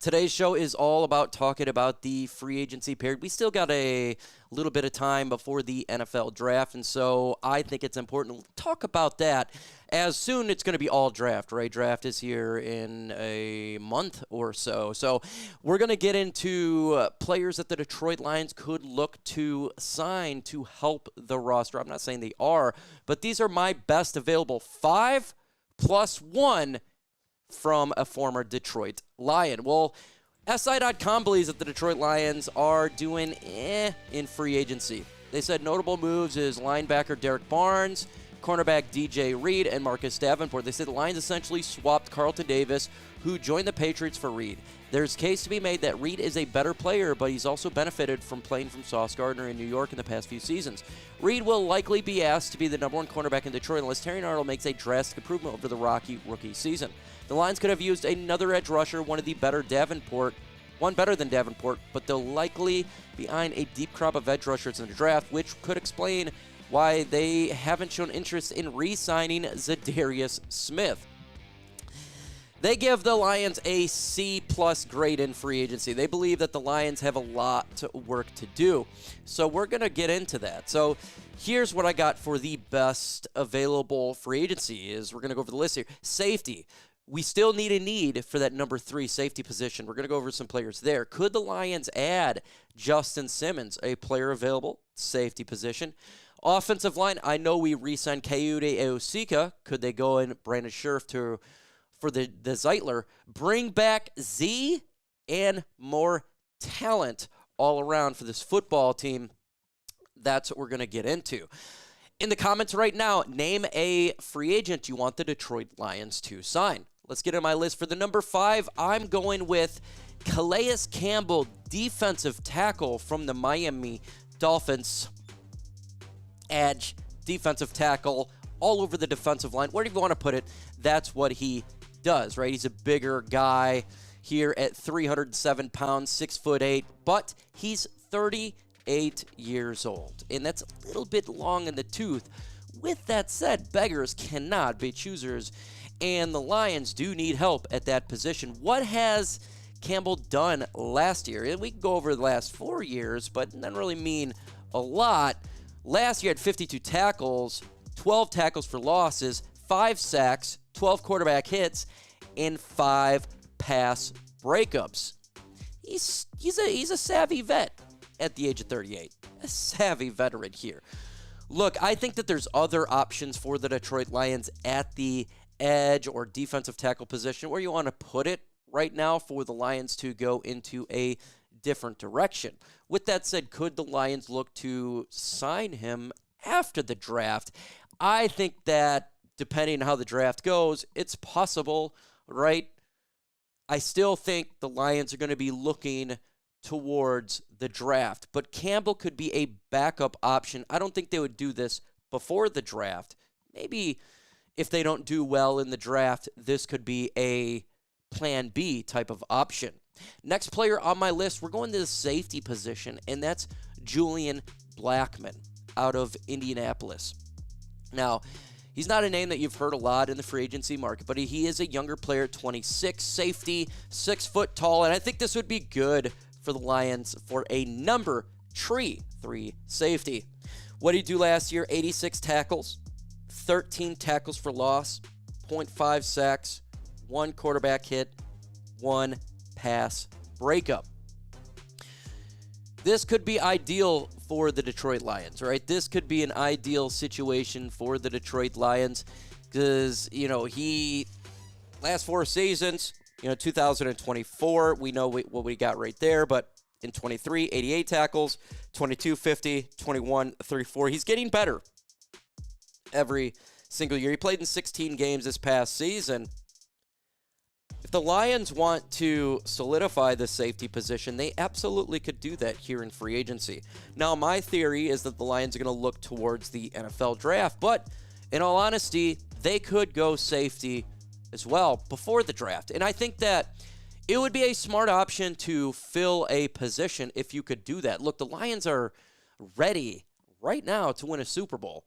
Today's show is all about talking about the free agency period. We still got a little bit of time before the NFL draft, and so I think it's important to talk about that as soon it's going to be all draft, right? Draft is here in a month or so. So we're going to get into players that the Detroit Lions could look to sign to help the roster. I'm not saying they are, but these are my best available 5 plus 1 from a former Detroit Lion. Well, SI.com believes that the Detroit Lions are doing in free agency. They said notable moves is linebacker Derek Barnes, cornerback DJ Reed, and Marcus Davenport. They said the Lions essentially swapped Carlton Davis, who joined the Patriots, for Reed. There's case to be made that Reed is a better player, but he's also benefited from playing from Sauce Gardner in New York in the past few seasons. Reed will likely be asked to be the number 1 cornerback in Detroit unless Terrion Arnold makes a drastic improvement over the rocky rookie season. The Lions could have used another edge rusher, one better than Davenport, but they'll likely be eyeing a deep crop of edge rushers in the draft, which could explain why they haven't shown interest in re-signing Za'Darious Smith. They give the Lions a C-plus grade in free agency. They believe that the Lions have a lot of work to do. So we're going to get into that. So here's what I got for the best available free agency is we're going to go over the list here. Safety. We still need a need for that number 3 safety position. We're going to go over some players there. Could the Lions add Justin Simmons, a player available, safety position? Offensive line, I know we re-signed Kayode Eosika. Could they go in Brandon Scherff for the Zeitler? Bring back Z and more talent all around for this football team. That's what we're going to get into. In the comments right now, name a free agent you want the Detroit Lions to sign. Let's get in my list. For the number 5, I'm going with Calais Campbell, defensive tackle from the Miami Dolphins. Edge, defensive tackle, all over the defensive line. Where do you want to put it? That's what he does, right? He's a bigger guy here at 307 pounds, 6'8", but he's 38 years old, and that's a little bit long in the tooth. With that said, beggars cannot be choosers, and the Lions do need help at that position. What has Campbell done last year? And we can go over the last 4 years, but it doesn't really mean a lot. Last year had 52 tackles, 12 tackles for losses, 5 sacks, 12 quarterback hits, and 5 pass breakups. He's a savvy vet at the age of 38. A savvy veteran here. Look, I think that there's other options for the Detroit Lions at the edge or defensive tackle position. Where you want to put it right now for the Lions to go into a different direction. With that said, could the Lions look to sign him after the draft? I think that depending on how the draft goes, it's possible, right? I still think the Lions are going to be looking towards the draft, but Campbell could be a backup option. I don't think they would do this before the draft. Maybe if they don't do well in the draft, this could be a plan B type of option. Next player on my list, we're going to the safety position, and that's Julian Blackmon out of Indianapolis. Now, he's not a name that you've heard a lot in the free agency market, but he is a younger player, 26, safety, 6 foot tall, and I think this would be good for the Lions for a number 3 safety. What did he do last year? 86 tackles, 13 tackles for loss, 0.5 sacks, 1 quarterback hit, 1 pass breakup. This could be ideal for the Detroit Lions, right? This could be an ideal situation for the Detroit Lions because, he last 4 seasons, 2024, we know what we got right there, but in 23, 88 tackles, 22, 50, 21, 34. He's getting better every single year. He played in 16 games this past season. If the Lions want to solidify the safety position, they absolutely could do that here in free agency. Now, my theory is that the Lions are going to look towards the NFL draft, but in all honesty, they could go safety as well before the draft. And I think that it would be a smart option to fill a position if you could do that. Look, the Lions are ready right now to win a Super Bowl.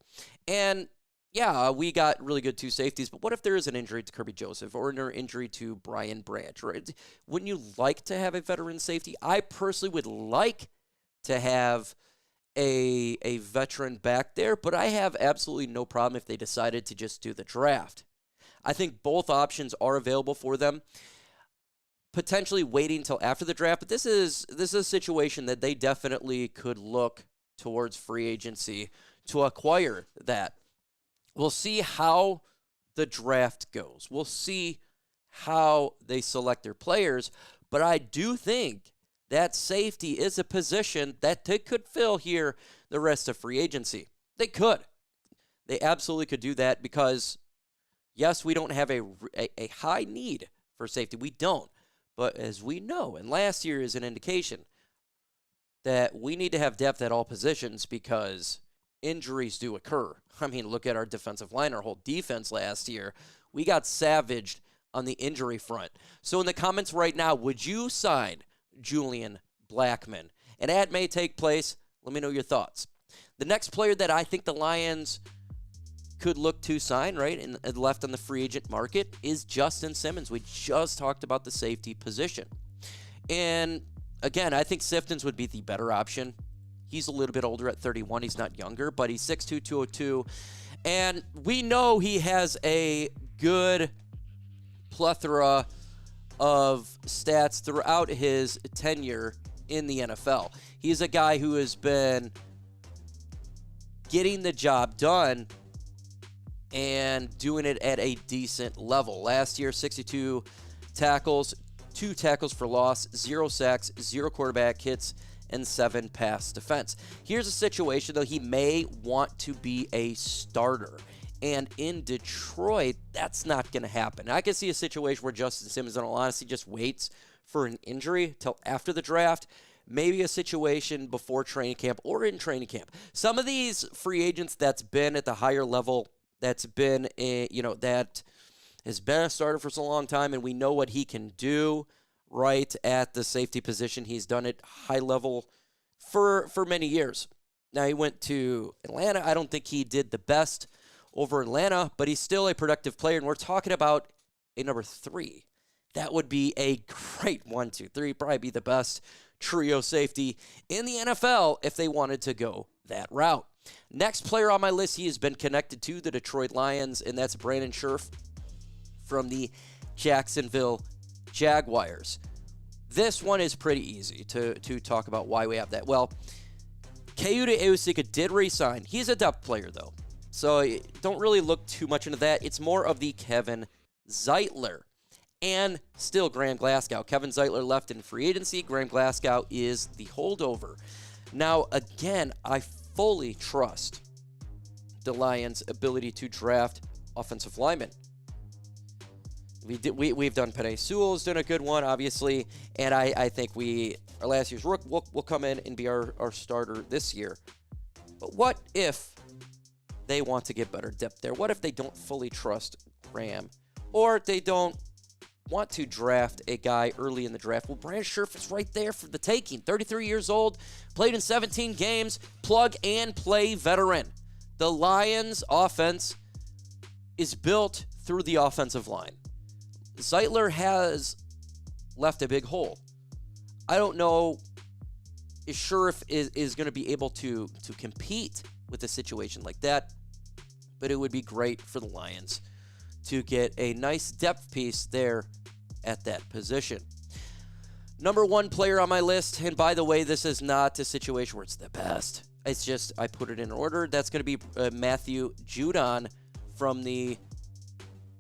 And yeah, we got really good two safeties, but what if there is an injury to Kerby Joseph or an injury to Brian Branch? Right? Wouldn't you like to have a veteran safety? I personally would like to have a veteran back there, but I have absolutely no problem if they decided to just do the draft. I think both options are available for them. Potentially waiting until after the draft, but this is a situation that they definitely could look towards free agency to acquire that. We'll see how the draft goes. We'll see how they select their players, but I do think that safety is a position that they could fill here the rest of free agency. They could. They absolutely could do that because, yes, we don't have a high need for safety. We don't. But as we know, and last year is an indication that we need to have depth at all positions because injuries do occur. I mean, look at our defensive line, our whole defense last year. We got savaged on the injury front. So in the comments right now, would you sign Julian Blackmon? An ad may take place. Let me know your thoughts. The next player that I think the Lions could look to sign, right, and left on the free agent market is Justin Simmons. We just talked about the safety position. And again, I think Siftons would be the better option. He's a little bit older at 31. He's not younger, but he's 6'2", 202. And we know he has a good plethora of stats throughout his tenure in the NFL. He's a guy who has been getting the job done and doing it at a decent level. Last year, 62 tackles, 2 tackles for loss, 0 sacks, 0 quarterback hits, and 7 pass defense. Here's a situation, though. He may want to be a starter. And in Detroit, that's not going to happen. I can see a situation where Justin Simmons, in all honesty, just waits for an injury till after the draft. Maybe a situation before training camp or in training camp. Some of these free agents that's been at the higher level, that's been that has been a starter for so long time, and we know what he can do right at the safety position. He's done it high level for many years. Now he went to Atlanta. I don't think he did the best over Atlanta, but he's still a productive player, and we're talking about a number 3. That would be a great 1, 2, 3, probably be the best trio safety in the NFL if they wanted to go that route. Next player on my list, he has been connected to the Detroit Lions, and that's Brandon Scherff from the Jacksonville Jaguars. This one is pretty easy to talk about why we have that. Well, Kayuda Eusika did re-sign. He's a depth player, though, so don't really look too much into that. It's more of the Kevin Zeitler and still Graham Glasgow. Kevin Zeitler left in free agency. Graham Glasgow is the holdover. Now, again, I fully trust the Lions' ability to draft offensive linemen. We've done Penei Sewell's done a good one, obviously, and I think our last year's rook will come in and be our starter this year. But what if they want to get better depth there? What if they don't fully trust Graham, or they don't want to draft a guy early in the draft? Well, Brandon Scherff is right there for the taking. 33 years old, played in 17 games, plug-and-play veteran. The Lions' offense is built through the offensive line. Zeitler has left a big hole. I don't know if Scherff is going to be able to compete with a situation like that, but it would be great for the Lions to get a nice depth piece there at that position. Number 1 player on my list, and by the way, this is not a situation where it's the best. It's just I put it in order. That's going to be Matthew Judon from the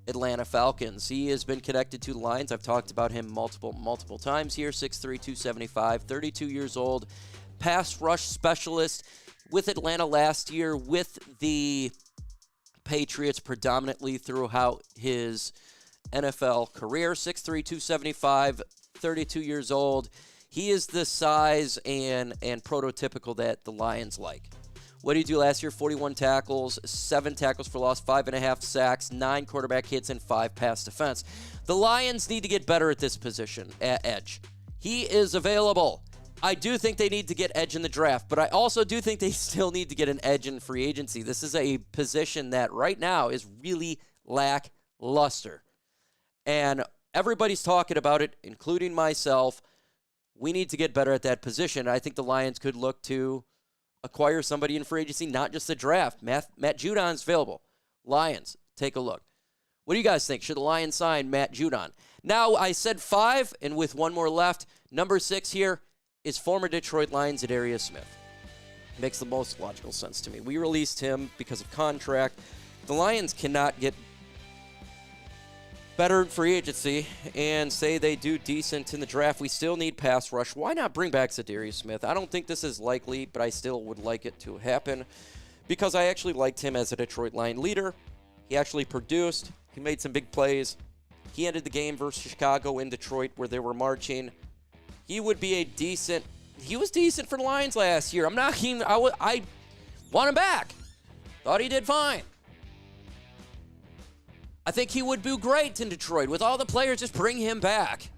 Atlanta Falcons. He has been connected to the Lions. I've talked about him multiple times here. 6'3", 275, 32 years old, pass rush specialist with Atlanta last year, with the Patriots predominantly throughout his NFL career. 6'3", 275, 32 years old. He is the size and prototypical that the Lions like. What did he do last year? 41 tackles, 7 tackles for loss, 5.5 sacks, 9 quarterback hits, and 5 pass defense. The Lions need to get better at this position, at edge. He is available. I do think they need to get edge in the draft, but I also do think they still need to get an edge in free agency. This is a position that right now is really lackluster. And everybody's talking about it, including myself. We need to get better at that position. I think the Lions could look to acquire somebody in free agency, not just the draft. Matt Judon's available. Lions, take a look. What do you guys think? Should the Lions sign Matt Judon? Now, I said 5, and with one more left, number 6 here is former Detroit Lion Za'Darius Smith. Makes the most logical sense to me. We released him because of contract. The Lions cannot get better in free agency and say they do decent in the draft. We still need pass rush. Why not bring back Za'Darius Smith? I don't think this is likely, but I still would like it to happen because I actually liked him as a Detroit Lion leader. He actually produced. He made some big plays. He ended the game versus Chicago in Detroit where they were marching. He would be he was decent for the Lions last year. I want him back. Thought he did fine. I think he would do great in Detroit. With all the players, just bring him back.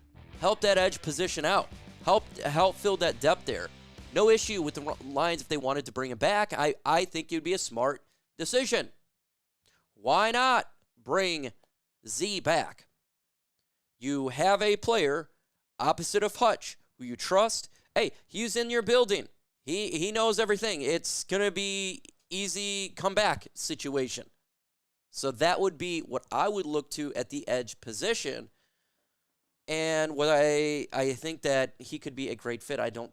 Help that edge position out. Help fill that depth there. No issue with the Lions if they wanted to bring him back. I think it would be a smart decision. Why not bring Z back? You have a player opposite of Hutch who you trust. Hey, he's in your building. He knows everything. It's going to be easy comeback situation. So that would be what I would look to at the edge position. And what I think that he could be a great fit. I don't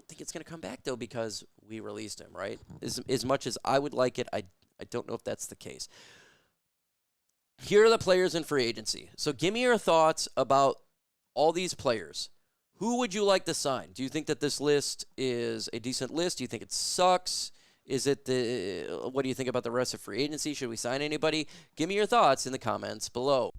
think it's going to come back, though, because we released him, right? As much as I would like it, I don't know if that's the case. Here are the players in free agency. So give me your thoughts about all these players. Who would you like to sign? Do you think that this list is a decent list? Do you think it sucks? What do you think about the rest of free agency? Should we sign anybody? Give me your thoughts in the comments below.